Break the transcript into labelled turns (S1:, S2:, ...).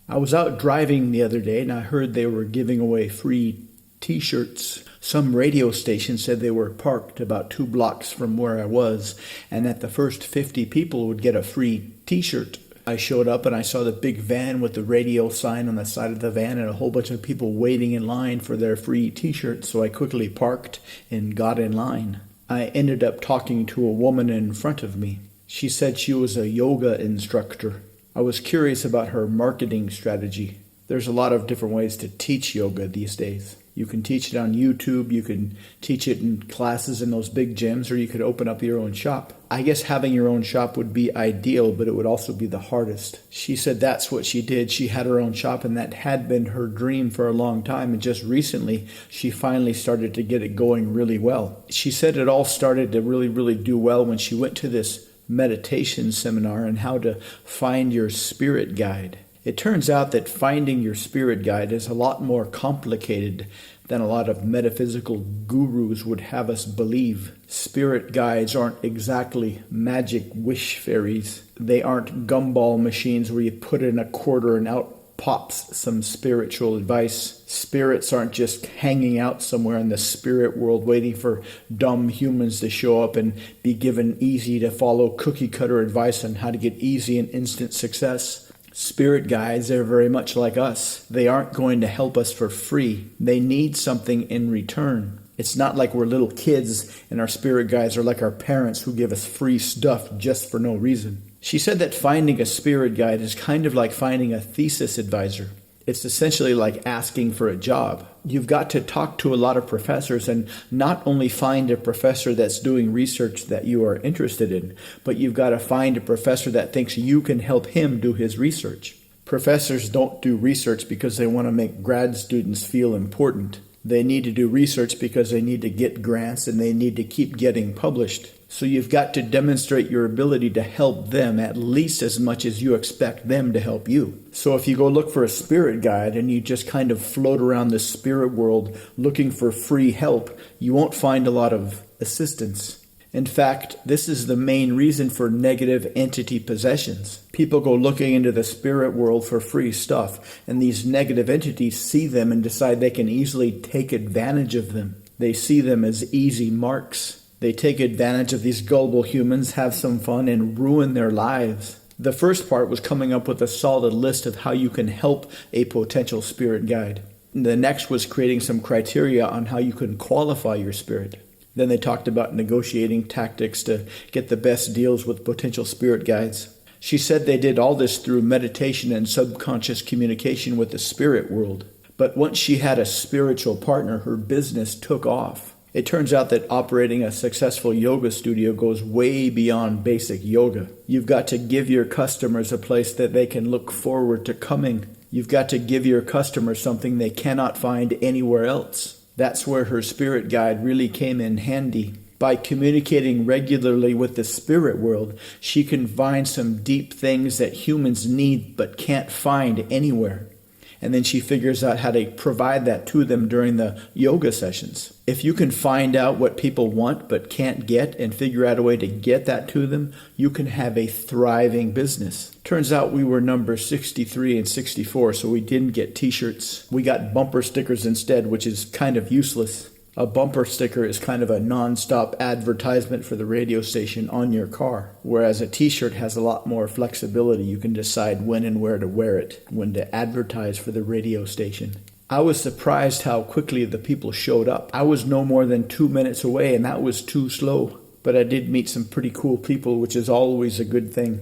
S1: I was out driving the other day and I heard they were giving away free t-shirts. Some radio station said they were parked about 2 blocks from where I was, and that the first 50 people would get a free t-shirt. I showed up and I saw the big van with the radio sign on the side of the van and a whole bunch of people waiting in line for their free t-shirts, so I quickly parked and got in line. I ended up talking to a woman in front of me. She said she was a yoga instructor. I was curious about her marketing strategy. There's a lot of different ways to teach yoga these days. You can teach it on YouTube, you can teach it in classes in those big gyms, or you could open up your own shop. I guess having your own shop would be ideal, but it would also be the hardest. She said that's what she did. She had her own shop, and that had been her dream for a long time, and just recently she finally started to get it going really well. She said it all started to really do well when she went to this meditation seminar on how to find your spirit guide. It turns out that finding your spirit guide is a lot more complicated than a lot of metaphysical gurus would have us believe. Spirit guides aren't exactly magic wish fairies. They aren't gumball machines where you put in a quarter and out pops some spiritual advice. Spirits aren't just hanging out somewhere in the spirit world waiting for dumb humans to show up and be given easy to follow cookie cutter advice on how to get easy and instant success. Spirit guides are very much like us. They aren't going to help us for free. They need something in return. It's not like we're little kids and our spirit guides are like our parents who give us free stuff just for no reason. She said that finding a spirit guide is kind of like finding a thesis advisor. It's essentially like asking for a job. You've got to talk to a lot of professors and not only find a professor that's doing research that you are interested in, but you've got to find a professor that thinks you can help him do his research. Professors don't do research because they want to make grad students feel important. They need to do research because they need to get grants and they need to keep getting published. So you've got to demonstrate your ability to help them at least as much as you expect them to help you. So if you go look for a spirit guide and you just kind of float around the spirit world looking for free help, you won't find a lot of assistance. In fact, this is the main reason for negative entity possessions. People go looking into the spirit world for free stuff, and these negative entities see them and decide they can easily take advantage of them. They see them as easy marks. They take advantage of these gullible humans, have some fun, and ruin their lives. The first part was coming up with a solid list of how you can help a potential spirit guide. The next was creating some criteria on how you can qualify your spirit. Then they talked about negotiating tactics to get the best deals with potential spirit guides. She said they did all this through meditation and subconscious communication with the spirit world. But once she had a spiritual partner, her business took off. It turns out that operating a successful yoga studio goes way beyond basic yoga. You've got to give your customers a place that they can look forward to coming. You've got to give your customers something they cannot find anywhere else. That's where her spirit guide really came in handy. By communicating regularly with the spirit world, she can find some deep things that humans need but can't find anywhere. And then she figures out how to provide that to them during the yoga sessions. If you can find out what people want but can't get and figure out a way to get that to them, you can have a thriving business. Turns out we were number 63 and 64, so we didn't get t-shirts. We got bumper stickers instead, which is kind of useless. A bumper sticker is kind of a non-stop advertisement for the radio station on your car, whereas a t-shirt has a lot more flexibility. You can decide when and where to wear it, when to advertise for the radio station. I was surprised how quickly the people showed up. I was no more than 2 minutes away, and that was too slow. But I did meet some pretty cool people, which is always a good thing.